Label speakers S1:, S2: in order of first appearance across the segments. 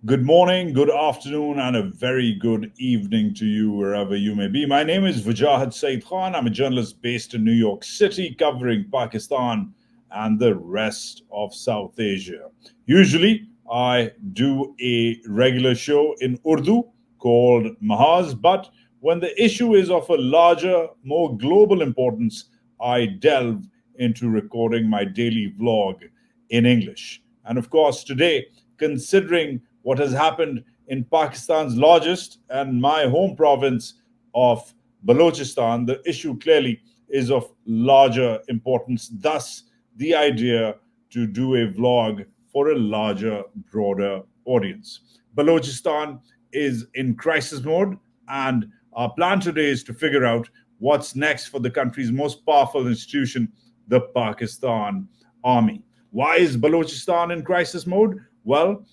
S1: Good morning, good afternoon, and a very good evening to you wherever you may be. My name is Wajahat Saeed Khan. I'm a journalist based in New York City covering Pakistan and the rest of South Asia. Usually, I do a regular show in Urdu called Mahaz, but when the issue is of a larger, more global importance, I delve into recording my daily vlog in English. And of course, today, considering what has happened in Pakistan's largest and my home province of Balochistan, the issue clearly is of larger importance. Thus, the idea to do a vlog for a larger, broader audience. Balochistan is in crisis mode, and our plan today is to figure out what's next for the country's most powerful institution, the Pakistan Army. Why is Balochistan in crisis mode? Well,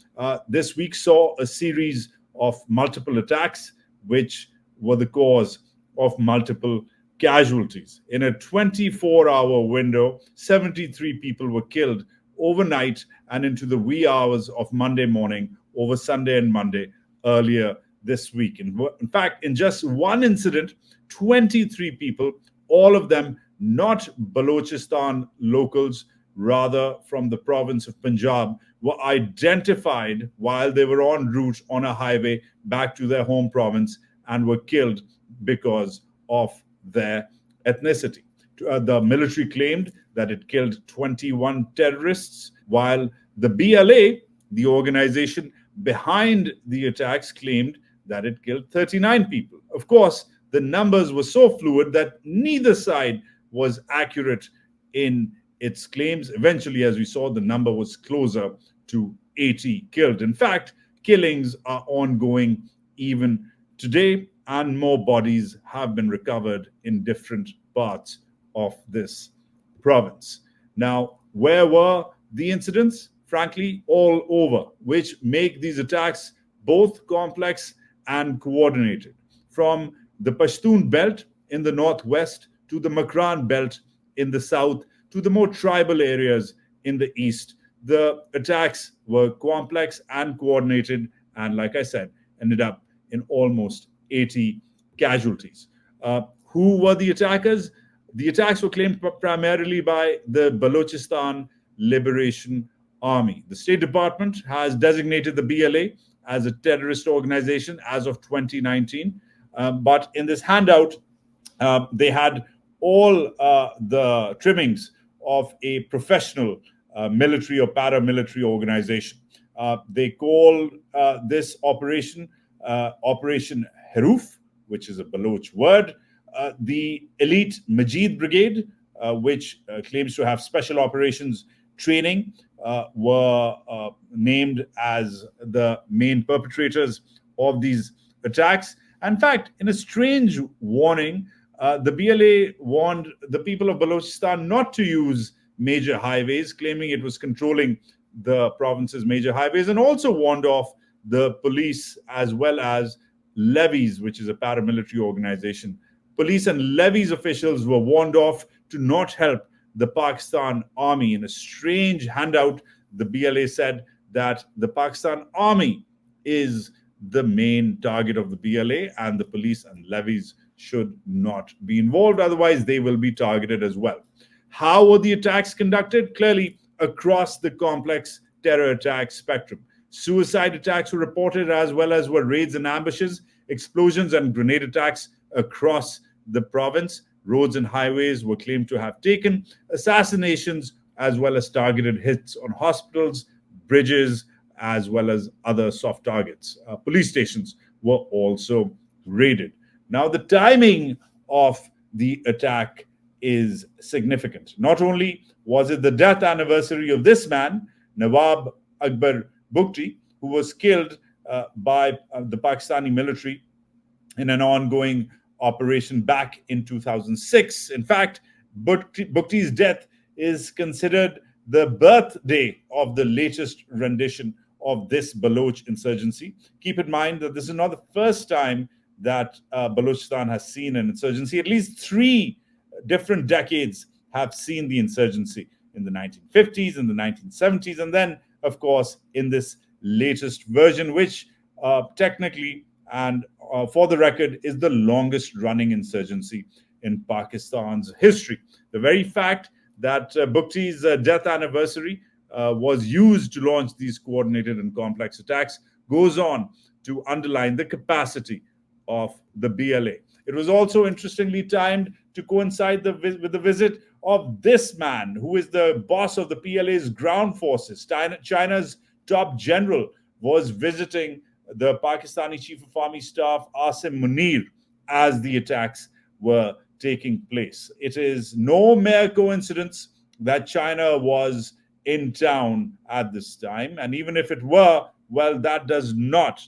S1: this week saw a series of multiple attacks, which were the cause of multiple casualties. In a 24-hour window, 73 people were killed overnight and into the wee hours of Monday morning over Sunday and Monday earlier this week. In fact, in just one incident, 23 people, all of them not Balochistan locals, rather from the province of Punjab, were identified while they were en route on a highway back to their home province and were killed because of their ethnicity. The military claimed that it killed 21 terrorists, while the BLA, the organization behind the attacks, claimed that it killed 39 people. Of course, the numbers were so fluid that neither side was accurate in its claims. Eventually, as we saw, the number was closer to 80 killed. In fact, killings are ongoing even today, and more bodies have been recovered in different parts of this province. Now, where were the incidents? Frankly, all over, which make these attacks both complex and coordinated. From the Pashtun belt in the northwest to the Makran belt in the south to the more tribal areas in the east, the attacks were complex and coordinated, and like I said, ended up in almost 80 casualties. Who were the attackers? The attacks were claimed primarily by the Balochistan Liberation Army. The State Department has designated the BLA as a terrorist organization as of 2019. But in this handout, they had all the trimmings of a professional military or paramilitary organization. They call this operation Operation Haroof, which is a Baloch word. The elite Majid Brigade, which claims to have special operations training, were named as the main perpetrators of these attacks. In fact, in a strange warning, the BLA warned the people of Balochistan not to use major highways, claiming it was controlling the province's major highways, and also warned off the police as well as levies, which is a paramilitary organization. Police and levies officials were warned off to not help the Pakistan Army. In a strange handout, the BLA said that the Pakistan Army is the main target of the BLA, and the police and levies should not be involved. Otherwise, they will be targeted as well. How were the attacks conducted? Clearly, across the complex terror attack spectrum. Suicide attacks were reported, as well as were raids and ambushes, explosions and grenade attacks across the province. Roads and highways were claimed to have taken, assassinations, as well as targeted hits on hospitals, bridges, as well as other soft targets. Police stations were also raided. Now, the timing of the attack is significant. Not only was it the death anniversary of this man, Nawab Akbar Bukti, who was killed by the Pakistani military in an ongoing operation back in 2006. In fact, Bukti's death is considered the birthday of the latest rendition of this Baloch insurgency. Keep in mind that this is not the first time that Balochistan has seen an insurgency. At least three different decades have seen the insurgency in the 1950s, in the 1970s, and then, of course, in this latest version, which technically and for the record is the longest running insurgency in Pakistan's history. The very fact that Bukti's death anniversary was used to launch these coordinated and complex attacks goes on to underline the capacity of the BLA. It was also interestingly timed to coincide with the visit of this man, who is the boss of the PLA's ground forces. China's top general was visiting the Pakistani Chief of Army Staff, Asim Munir, as the attacks were taking place. It is no mere coincidence that China was in town at this time. And even if it were, well, that does not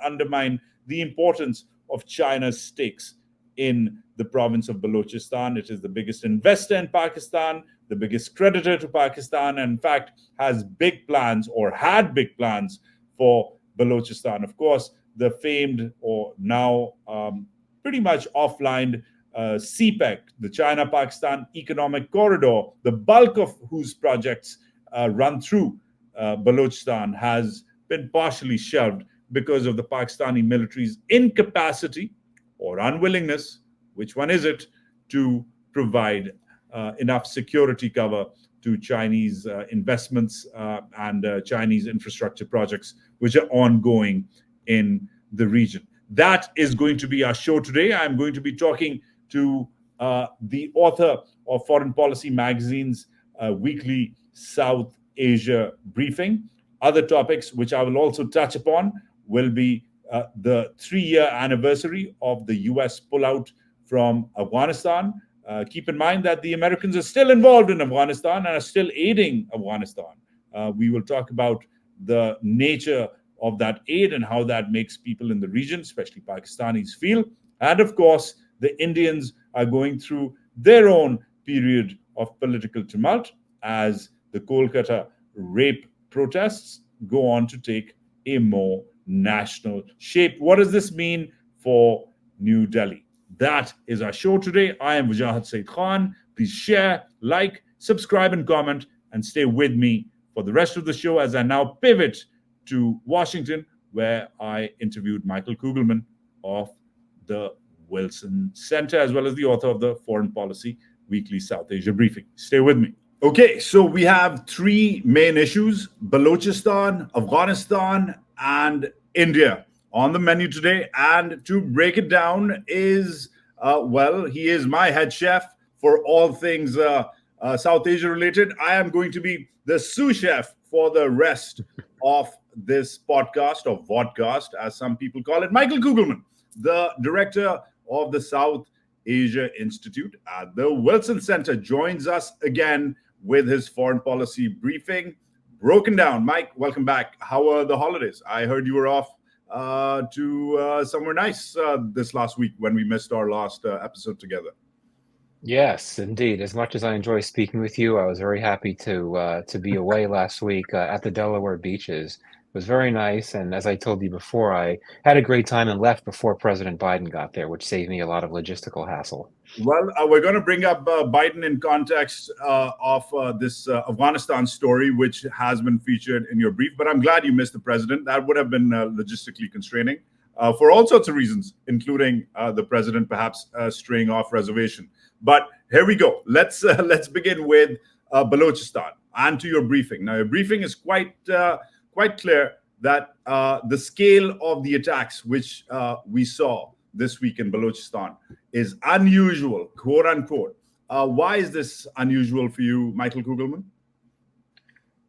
S1: undermine the importance of China's stakes in the province of Balochistan. It is the biggest investor in Pakistan, the biggest creditor to Pakistan, and in fact has big plans, or had big plans, for Balochistan. Of course, the famed, or now pretty much offline, CPEC, the China-Pakistan Economic Corridor, the bulk of whose projects run through Balochistan, has been partially shelved because of the Pakistani military's incapacity or unwillingness, which one is it, to provide enough security cover to Chinese investments and Chinese infrastructure projects, which are ongoing in the region. That is going to be our show today. I'm going to be talking to the author of Foreign Policy Magazine's weekly South Asia briefing. Other topics which I will also touch upon will be the 3-year anniversary of the US pullout from Afghanistan. Keep in mind that the Americans are still involved in Afghanistan and are still aiding Afghanistan. We will talk about the nature of that aid and how that makes people in the region, especially Pakistanis, feel. And of course, the Indians are going through their own period of political tumult as the Kolkata rape protests go on to take a more national shape. What does this mean for New Delhi? That is our show today. I am Wajahat Saeed Khan. Please share, like, subscribe, and comment, and stay with me for the rest of the show as I now pivot to Washington, where I interviewed Michael Kugelman of the Wilson Center, as well as the author of the Foreign Policy Weekly South Asia Briefing. Stay with me. Okay, so we have 3 main issues: Balochistan, Afghanistan, and India on the menu today. And to break it down is, he is my head chef for all things South Asia related. I am going to be the sous chef for the rest of this podcast, or vodcast, as some people call it. Michael Kugelman, the director of the South Asia Institute at the Wilson Center, joins us again with his foreign policy briefing broken down. Mike, welcome back. How are the holidays? I heard you were off to somewhere nice this last week when we missed our last episode together.
S2: Yes, indeed. As much as I enjoy speaking with you, I was very happy to be away last week at the Delaware beaches. It was very nice, and as I told you before, I had a great time and left before President Biden got there, which saved me a lot of logistical hassle.
S1: Well, we're going to bring up Biden in context of this Afghanistan story, which has been featured in your brief. But I'm glad you missed the president. That would have been logistically constraining for all sorts of reasons, including the president perhaps straying off reservation. But here we go. Let's begin with Balochistan and to your briefing. Now, your briefing is quite clear that the scale of the attacks which we saw this week in Balochistan is unusual, quote unquote. Why is this unusual for you, Michael Kugelman?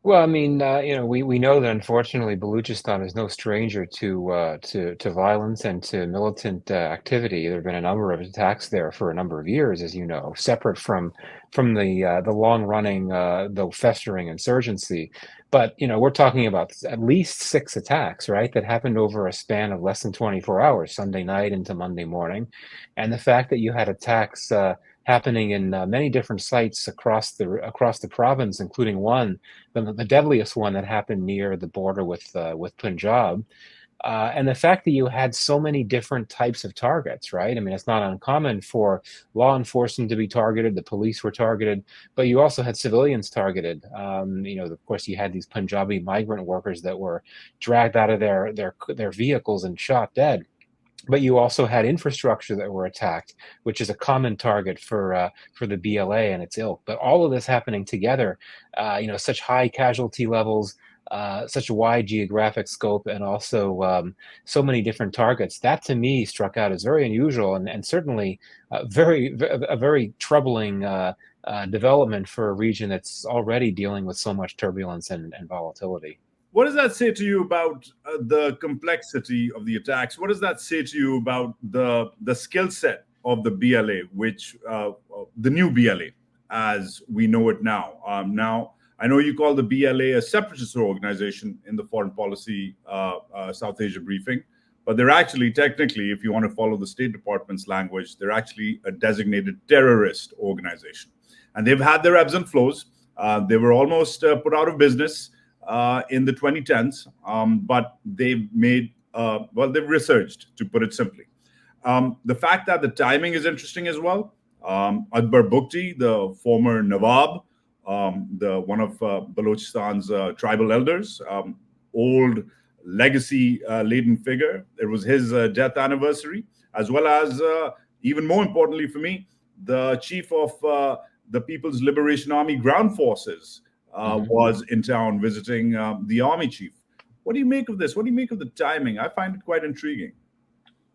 S2: Well, I mean, we know that unfortunately Balochistan is no stranger to violence and to militant activity. There have been a number of attacks there for a number of years, as you know, separate from the long-running, though festering insurgency. But we're talking about at least 6 attacks, right, that happened over a span of less than 24 hours, Sunday night into Monday morning, and the fact that you had attacks happening in many different sites across the province, including one, the deadliest one that happened near the border with Punjab. And the fact that you had so many different types of targets, right? I mean, it's not uncommon for law enforcement to be targeted, the police were targeted, but you also had civilians targeted. Of course, you had these Punjabi migrant workers that were dragged out of their vehicles and shot dead. But you also had infrastructure that were attacked, which is a common target for the BLA and its ilk. But all of this happening together, such high casualty levels, such a wide geographic scope, and also so many different targets. That to me struck out as very unusual and certainly a very troubling development for a region that's already dealing with so much turbulence and volatility.
S1: What does that say to you about the complexity of the attacks? What does that say to you about the skill set of the BLA, which the new BLA, as we know it now? Now, I know you call the BLA a separatist organization in the foreign policy South Asia briefing, but they're actually, technically, if you want to follow the State Department's language, they're actually a designated terrorist organization. And they've had their ebbs and flows. They were almost put out of business in the 2010s, but they've they've resurged, to put it simply. The fact that the timing is interesting as well. Akbar Bukti, the former Nawab, the one of Balochistan's tribal elders, old legacy-laden figure. It was his death anniversary, as well as, even more importantly for me, the chief of the People's Liberation Army ground forces was in town visiting the army chief. What do you make of this? What do you make of the timing? I find it quite intriguing.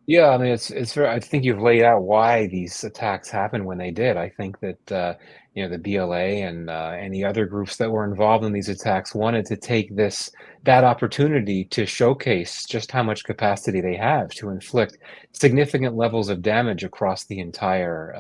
S2: Yeah, I mean, it's very. I think you've laid out why these attacks happened when they did. I think that the BLA and the other groups that were involved in these attacks wanted to take that opportunity to showcase just how much capacity they have to inflict significant levels of damage across the entire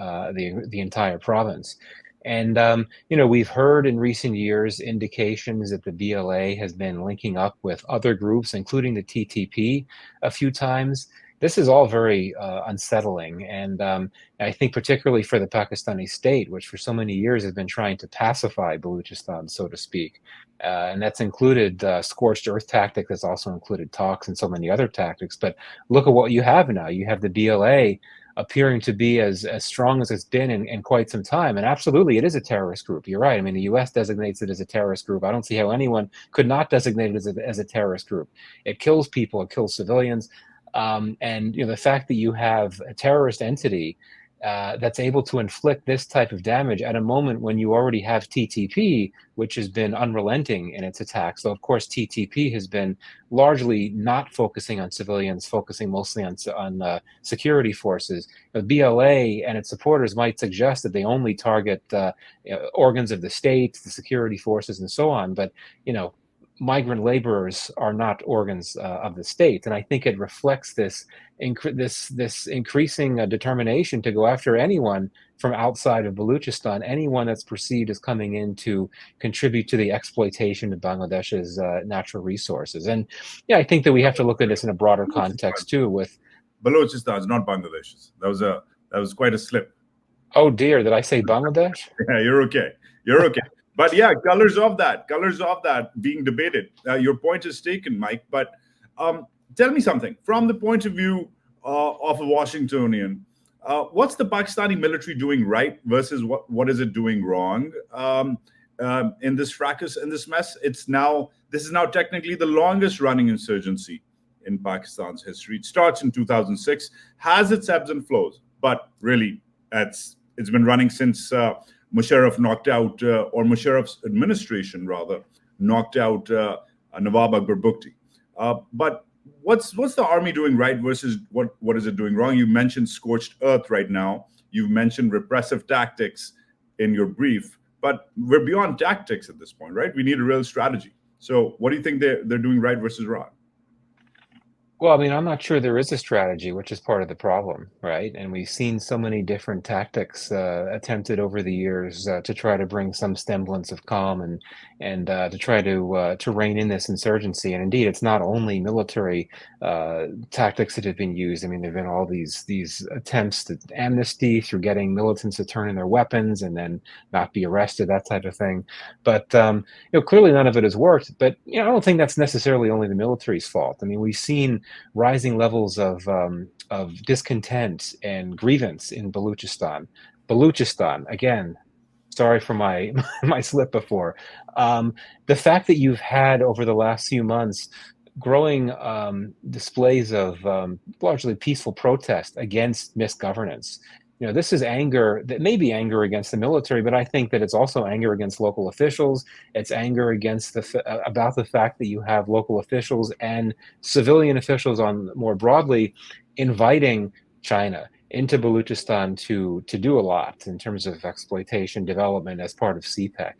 S2: province. And we've heard in recent years indications that the BLA has been linking up with other groups, including the TTP, a few times. This is all very unsettling, and I think particularly for the Pakistani state, which for so many years has been trying to pacify Balochistan, so to speak, and that's included scorched earth tactic. That's also included talks and so many other tactics. But look at what you have now. You have the BLA appearing to be as strong as it's been in quite some time. And absolutely, it is a terrorist group. You're right. I mean, the U.S. designates it as a terrorist group. I don't see how anyone could not designate it as a terrorist group. It kills people. It kills civilians. And the fact that you have a terrorist entity that's able to inflict this type of damage at a moment when you already have TTP, which has been unrelenting in its attacks. So, of course, TTP has been largely not focusing on civilians, focusing mostly on security forces. The BLA and its supporters might suggest that they only target organs of the state, the security forces, and so on. But, migrant laborers are not organs of the state, and I think it reflects this increasing determination to go after anyone from outside of Balochistan, anyone that's perceived as coming in to contribute to the exploitation of Bangladesh's natural resources. And yeah, I think that we have to look at this in a broader context too. With
S1: Balochistan, not Bangladesh. That was quite a slip.
S2: Oh dear, did I say Bangladesh?
S1: Yeah, you're okay. You're okay. But yeah, colors of that being debated. Your point is taken, Mike. But tell me something from the point of view of a Washingtonian. What's the Pakistani military doing right versus what is it doing wrong in this fracas, in this mess? This is now technically the longest running insurgency in Pakistan's history. It starts in 2006, has its ebbs and flows, but really it's been running since Musharraf knocked out, or Musharraf's administration rather, knocked out Nawab Akbar Bukti. But what's the army doing right versus what is it doing wrong? You mentioned scorched earth right now. You've mentioned repressive tactics in your brief, but we're beyond tactics at this point, right? We need a real strategy. So what do you think they're doing right versus wrong?
S2: Well, I mean, I'm not sure there is a strategy, which is part of the problem, right? And we've seen so many different tactics attempted over the years to try to bring some semblance of calm and to try to rein in this insurgency. And indeed, it's not only military tactics that have been used. I mean, there've been all these attempts to amnesty through getting militants to turn in their weapons and then not be arrested, that type of thing. But clearly none of it has worked. But I don't think that's necessarily only the military's fault. I mean, we've seen rising levels of discontent and grievance in Balochistan. Balochistan, again, sorry for my my slip before. The fact that you've had over the last few months growing displays of largely peaceful protest against misgovernance. This is anger that may be anger against the military, but I think that it's also anger against local officials. It's anger against about the fact that you have local officials and civilian officials on more broadly inviting China into Balochistan to do a lot in terms of exploitation development as part of CPEC.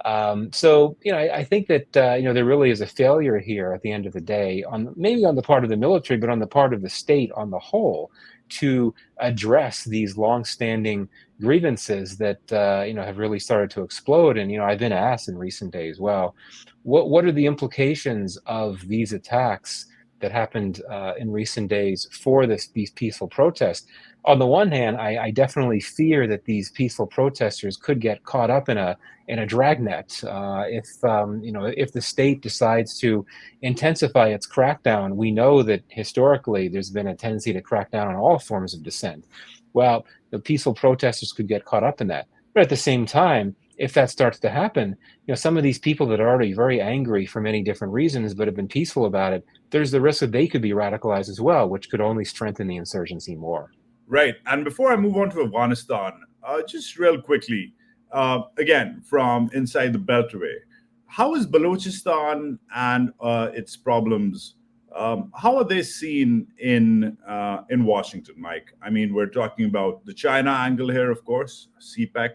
S2: I think that there really is a failure here at the end of the day, maybe on the part of the military, but on the part of the state on the whole, to address these long-standing grievances that have really started to explode. And I've been asked in recent days, well, what are the implications of these attacks that happened in recent days for these peaceful protests? On the one hand, I definitely fear that these peaceful protesters could get caught up in a dragnet if the state decides to intensify its crackdown. We know that historically there's been a tendency to crack down on all forms of dissent. Well, the peaceful protesters could get caught up in that. But at the same time, if that starts to happen, some of these people that are already very angry for many different reasons but have been peaceful about it, there's the risk that they could be radicalized as well, which could only strengthen the insurgency more.
S1: Right. And before I move on to Afghanistan, just real quickly, again, from inside the Beltway, how is Balochistan and its problems, how are they seen in Washington, Mike? I mean, we're talking about the China angle here, of course. CPEC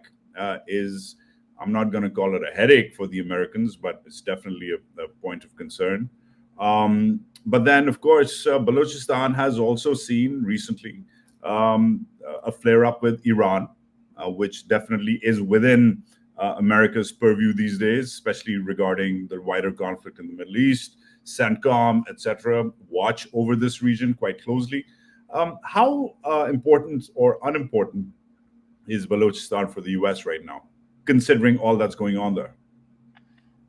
S1: is, I'm not going to call it a headache for the Americans, but it's definitely a point of concern. But then, of course, Balochistan has also seen recently a flare-up with Iran, which definitely is within America's purview these days, especially regarding the wider conflict in the Middle East. CENTCOM, etc., watch over this region quite closely. How important or unimportant is Balochistan for the U.S. right now, considering all that's going on there?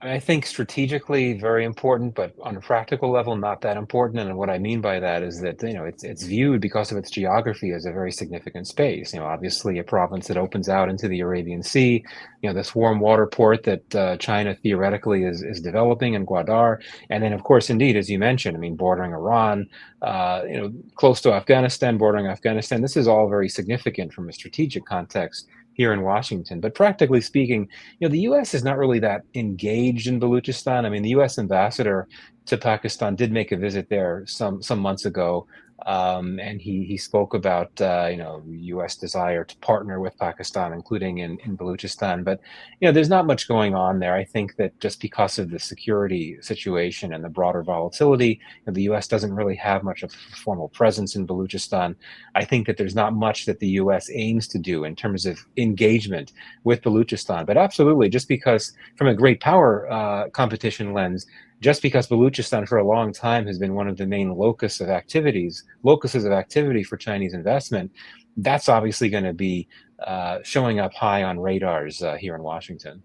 S2: I think strategically very important, but on a practical level, not that important. And what I mean by that is that it's viewed because of its geography as a very significant space. Obviously a province that opens out into the Arabian Sea. This warm water port that China theoretically is developing in Gwadar, and then of course, indeed, as you mentioned, I mean, bordering Iran, close to Afghanistan, bordering Afghanistan. This is all very significant from a strategic context here in Washington. But practically speaking, the U.S. is not really that engaged in Balochistan. I mean, the U.S. ambassador to Pakistan did make a visit there some months ago, and he spoke about U.S. desire to partner with Pakistan, including in Balochistan. But there's not much going on there. I think that just because of the security situation and the broader volatility, the U.S. doesn't really have much of a formal presence in Balochistan. I think that there's not much that the U.S. aims to do in terms of engagement with Balochistan. But absolutely, just because from a great power competition lens, just because Balochistan for a long time has been one of the main locuses of activity for Chinese investment, that's obviously going to be showing up high on radars here in Washington.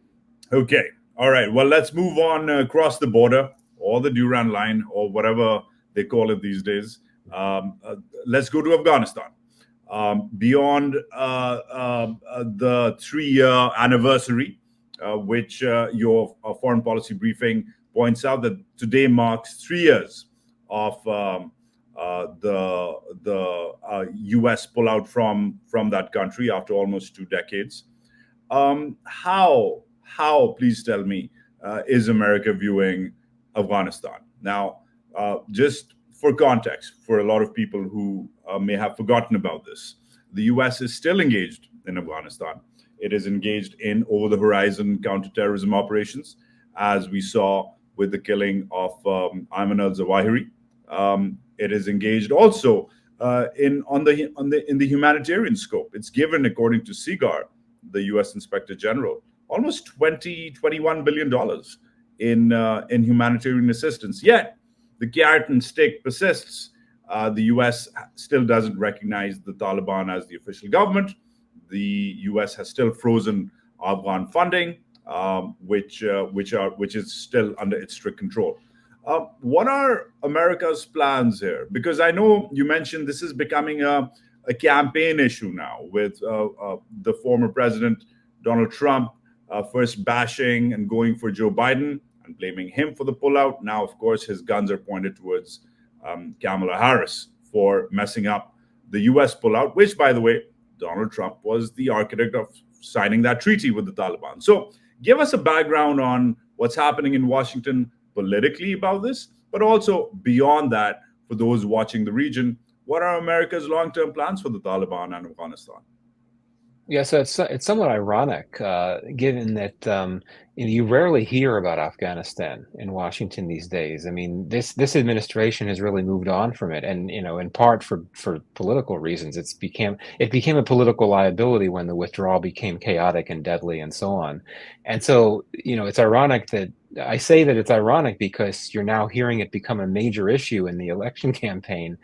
S1: Okay. All right. Well, let's move on across the border, or the Durand Line, or whatever they call it these days. Let's go to Afghanistan. Beyond the 3-year anniversary, which your foreign policy briefing points out that today marks 3 years of the U.S. pullout from that country after almost 2 decades. How, please tell me, is America viewing Afghanistan? Now, just for context, for a lot of people who may have forgotten about this, the U.S. is still engaged in Afghanistan. It is engaged in over-the-horizon counterterrorism operations, as we saw with the killing of Ayman al-Zawahiri. It is engaged also in the humanitarian scope. It's given, according to SIGAR, the U.S. Inspector General, almost $21 billion in humanitarian assistance. Yet the carrot and stick persists. The U.S. still doesn't recognize the Taliban as the official government. The U.S. has still frozen Afghan funding, which is still under its strict control. What are America's plans here? Because I know you mentioned this is becoming a campaign issue now with the former president, Donald Trump, first bashing and going for Joe Biden and blaming him for the pullout. Now, of course, his guns are pointed towards Kamala Harris for messing up the US pullout, which, by the way, Donald Trump was the architect of signing that treaty with the Taliban. So, give us a background on what's happening in Washington politically about this, but also beyond that, for those watching the region, what are America's long-term plans for the Taliban and Afghanistan?
S2: Yeah, so it's somewhat ironic, given that you rarely hear about Afghanistan in Washington these days. I mean, this administration has really moved on from it, and in part for political reasons. It became a political liability when the withdrawal became chaotic and deadly, and so on. And so, it's ironic that I say that it's ironic because you're now hearing it become a major issue in the election campaign.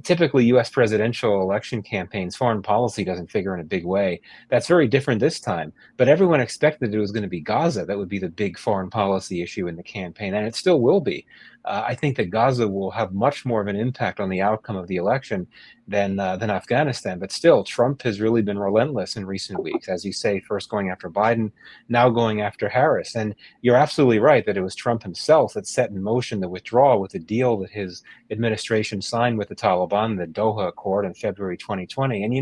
S2: Typically, U.S. presidential election campaigns, foreign policy doesn't figure in a big way. That's very different this time. But everyone expected it was going to be Gaza that would be the big foreign policy issue in the campaign, and it still will be. I think that Gaza will have much more of an impact on the outcome of the election than Afghanistan. But still, Trump has really been relentless in recent weeks, as you say, first going after Biden, now going after Harris. And you're absolutely right that it was Trump himself that set in motion the withdrawal with the deal that his administration signed with the Taliban, the Doha Accord in February 2020. And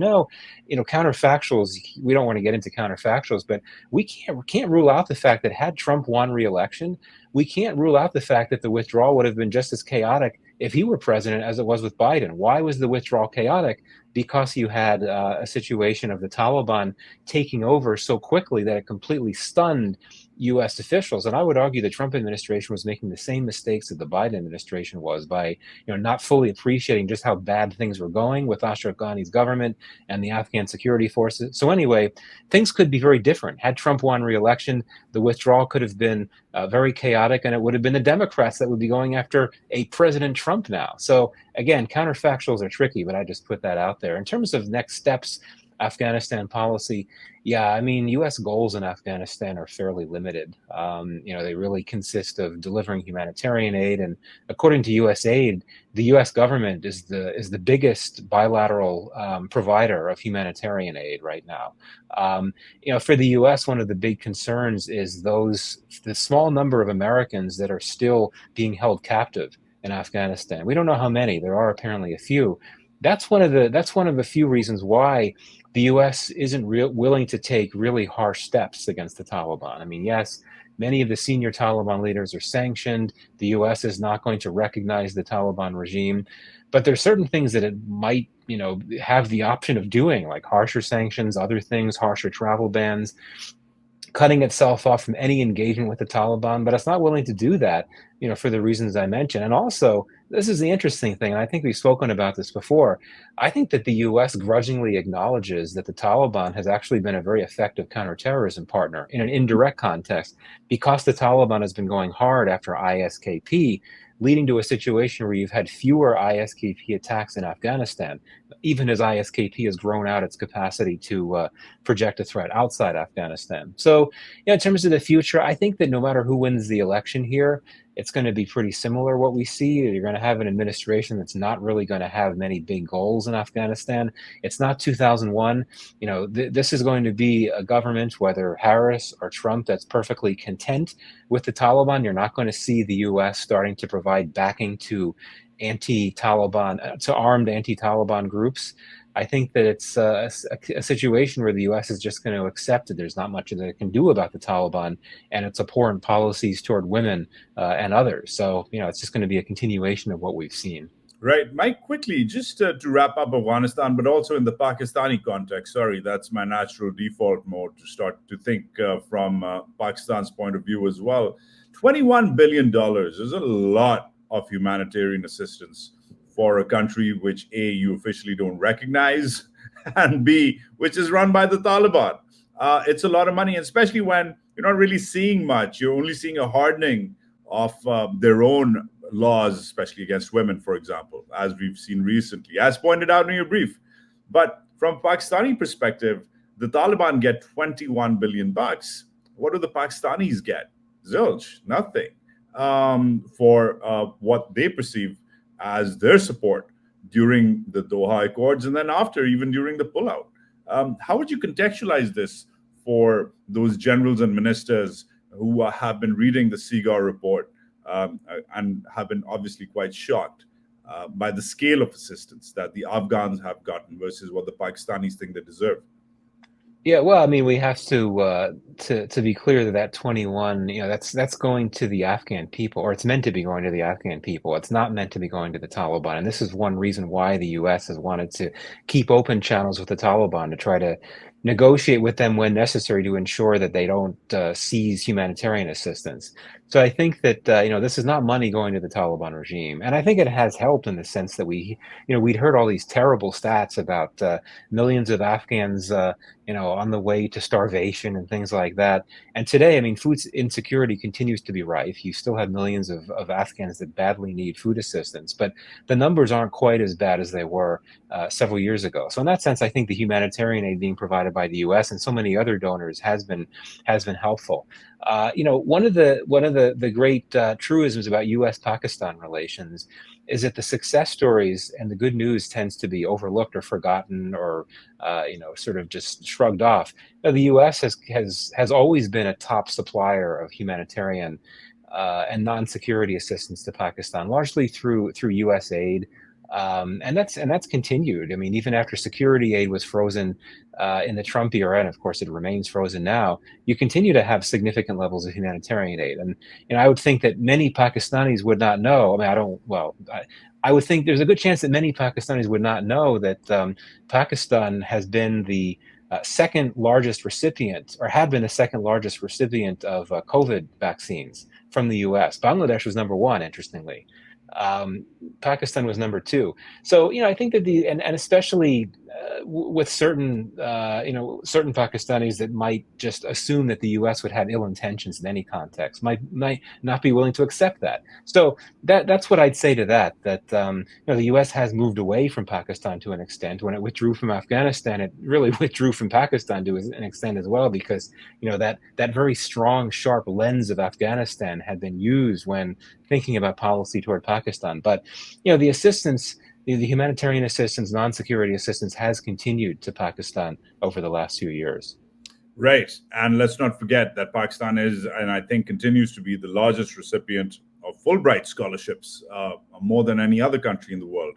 S2: counterfactuals, we don't want to get into counterfactuals, but we can't rule out the fact that had Trump won re-election, we can't rule out the fact that the withdrawal would have been just as chaotic if he were president as it was with Biden. Why was the withdrawal chaotic? Because you had a situation of the Taliban taking over so quickly that it completely stunned U.S. officials. And I would argue the Trump administration was making the same mistakes that the Biden administration was by, not fully appreciating just how bad things were going with Ashraf Ghani's government and the Afghan security forces. So anyway, things could be very different. Had Trump won re-election, the withdrawal could have been very chaotic, and it would have been the Democrats that would be going after a President Trump now. So again, counterfactuals are tricky, but I just put that out there. In terms of next steps, Afghanistan policy, yeah, I mean, U.S. goals in Afghanistan are fairly limited. They really consist of delivering humanitarian aid, and according to USAID, the U.S. government is the biggest bilateral provider of humanitarian aid right now. For the U.S., one of the big concerns is the small number of Americans that are still being held captive in Afghanistan. We don't know how many. There are apparently a few. That's one of the few reasons why the U.S. isn't willing to take really harsh steps against the Taliban. I mean, yes, many of the senior Taliban leaders are sanctioned. The U.S. is not going to recognize the Taliban regime, but there's certain things that it might, have the option of doing, like harsher sanctions, other things, harsher travel bans, cutting itself off from any engagement with the Taliban, but it's not willing to do that, for the reasons I mentioned. And also, this is the interesting thing, and I think we've spoken about this before. I think that the U.S. grudgingly acknowledges that the Taliban has actually been a very effective counterterrorism partner in an indirect context because the Taliban has been going hard after ISKP, leading to a situation where you've had fewer ISKP attacks in Afghanistan, even as ISKP has grown out its capacity to project a threat outside Afghanistan. So, in terms of the future, I think that no matter who wins the election here, it's going to be pretty similar what we see. You're going to have an administration that's not really going to have many big goals in Afghanistan. It's not 2001. This is going to be a government, whether Harris or Trump, that's perfectly content with the Taliban. You're not going to see the U.S. starting to provide backing to armed anti-Taliban groups. I think that it's a situation where the U.S. is just going to accept that there's not much that it can do about the Taliban and its abhorrent policies toward women and others. So, it's just going to be a continuation of what we've seen.
S1: Right. Mike, quickly, just to wrap up Afghanistan, but also in the Pakistani context. Sorry, that's my natural default mode to start to think from Pakistan's point of view as well. $21 billion is a lot of humanitarian assistance for a country which, A, you officially don't recognize, and B, which is run by the Taliban. It's a lot of money, especially when you're not really seeing much. You're only seeing a hardening of their own laws, especially against women, for example, as we've seen recently, as pointed out in your brief. But from Pakistani perspective, the Taliban get 21 billion bucks. What do the Pakistanis get? Zilch, nothing. for what they perceive as their support during the Doha Accords and then after, even during the pullout. How would you contextualize this for those generals and ministers who have been reading the Seagar report and have been obviously quite shocked by the scale of assistance that the Afghans have gotten versus what the Pakistanis think they deserve?
S2: Yeah, well, I mean, we have to be clear that that 21, that's going to the Afghan people, or it's meant to be going to the Afghan people. It's not meant to be going to the Taliban, and this is one reason why the U.S. has wanted to keep open channels with the Taliban to try to negotiate with them when necessary to ensure that they don't seize humanitarian assistance. So I think that this is not money going to the Taliban regime, and I think it has helped in the sense that we'd heard all these terrible stats about millions of Afghans. On the way to starvation and things like that. And today, I mean, food insecurity continues to be rife. You still have millions of Afghans that badly need food assistance, but the numbers aren't quite as bad as they were several years ago. So in that sense, I think the humanitarian aid being provided by the U.S. and so many other donors has been helpful. One of the great truisms about U.S.-Pakistan relations is that the success stories and the good news tends to be overlooked or forgotten or sort of just shrugged off. The U.S. has always been a top supplier of humanitarian and non-security assistance to Pakistan, largely through U.S. aid. And that's continued. I mean, even after security aid was frozen in the Trump era, and of course it remains frozen now, you continue to have significant levels of humanitarian aid. And I would think that many Pakistanis would not know. I mean, I don't. Well, I would think there's a good chance that many Pakistanis would not know that Pakistan has been the second largest recipient, or had been the second largest recipient of COVID vaccines from the U.S. Bangladesh was number one, interestingly. Um, Pakistan was number two. So, I think that and especially with certain Pakistanis that might just assume that the U.S. would have ill intentions in any context, might not be willing to accept that. So that's what I'd say to that. That the U.S. has moved away from Pakistan to an extent. When it withdrew from Afghanistan, it really withdrew from Pakistan to an extent as well, because that very strong, sharp lens of Afghanistan had been used when thinking about policy toward Pakistan. But the assistance, the humanitarian assistance, non-security assistance has continued to Pakistan over the last few years.
S1: Right. And let's not forget that Pakistan is, and I think continues to be, the largest recipient of Fulbright scholarships, more than any other country in the world.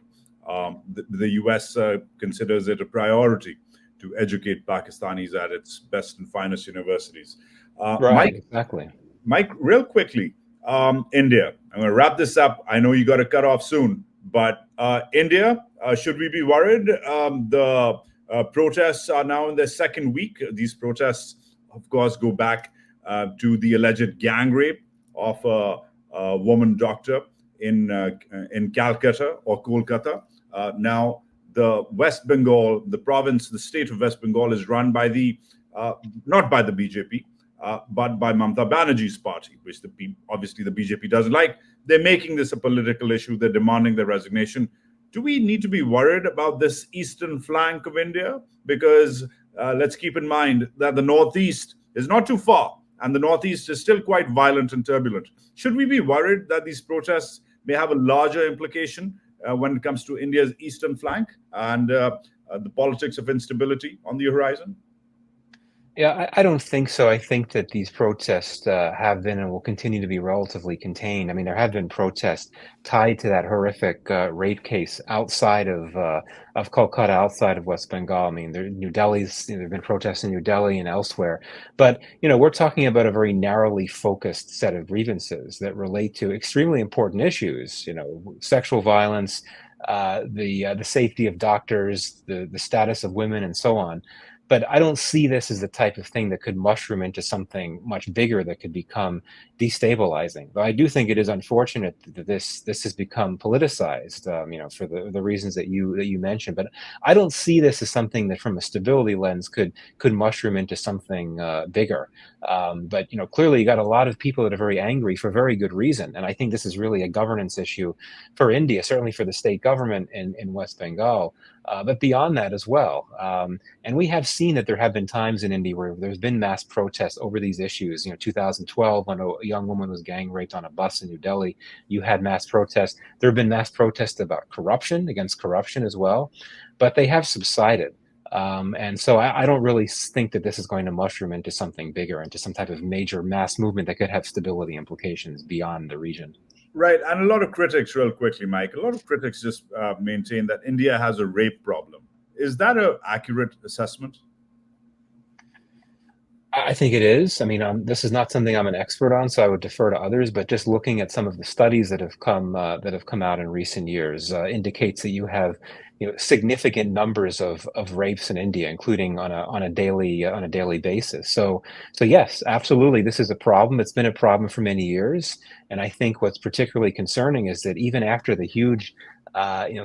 S1: The US considers it a priority to educate Pakistanis at its best and finest universities.
S2: Right,
S1: Mike,
S2: exactly.
S1: Mike, real quickly, India. I'm going to wrap this up. I know you got to cut off soon, but India, should we be worried? The protests are now in their second week. These protests, of course, go back to the alleged gang rape of a woman doctor in Calcutta or Kolkata. Now, the West Bengal, the province, the state of West Bengal is run by not by the BJP, but by Mamata Banerjee's party, which obviously the BJP doesn't like. They're making this a political issue. They're demanding their resignation. Do we need to be worried about this eastern flank of India? Because let's keep in mind that the northeast is not too far, and the northeast is still quite violent and turbulent. Should we be worried that these protests may have a larger implication when it comes to India's eastern flank and the politics of instability on the horizon?
S2: Yeah, I don't think so. I think that these protests have been and will continue to be relatively contained. I mean, there have been protests tied to that horrific rape case outside of Kolkata, outside of West Bengal. I mean, New Delhi's, there have been protests in New Delhi and elsewhere. But we're talking about a very narrowly focused set of grievances that relate to extremely important issues. Sexual violence, the safety of doctors, the status of women, and so on. But I don't see this as the type of thing that could mushroom into something much bigger that could become destabilizing. But I do think it is unfortunate that this has become politicized, for the reasons that you mentioned. But I don't see this as something that, from a stability lens, could mushroom into something bigger. But clearly, you got a lot of people that are very angry for very good reason, and I think this is really a governance issue for India, certainly for the state government in West Bengal. but beyond that as well. And we have seen that there have been times in India where there's been mass protests over these issues. 2012, when a young woman was gang raped on a bus in New Delhi, you had mass protests. There have been mass protests about corruption, against corruption as well, but they have subsided. And so I don't really think that this is going to mushroom into something bigger, into some type of major mass movement that could have stability implications beyond the region.
S1: Right. And a lot of critics, real quickly, Mike, a lot of critics just maintain that India has a rape problem. Is that an accurate assessment?
S2: I think it is. I mean, this is not something I'm an expert on, so I would defer to others. But just looking at some of the studies that have come out in recent years indicates that you have, significant numbers of rapes in India, including on a daily basis. So yes, absolutely, this is a problem. It's been a problem for many years, and I think what's particularly concerning is that even after the huge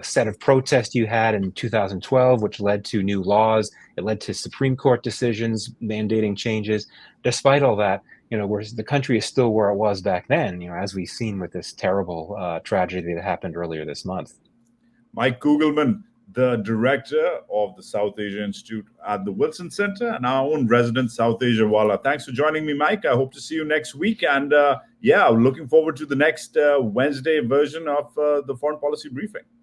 S2: set of protests you had in 2012, which led to new laws. It led to Supreme Court decisions mandating changes. Despite all that, where the country is still where it was back then, as we've seen with this terrible tragedy that happened earlier this month.
S1: Mike Kugelman, the director of the South Asia Institute at the Wilson Center and our own resident South Asia Wala. Thanks for joining me, Mike. I hope to see you next week. And looking forward to the next Wednesday version of the Foreign Policy Briefing.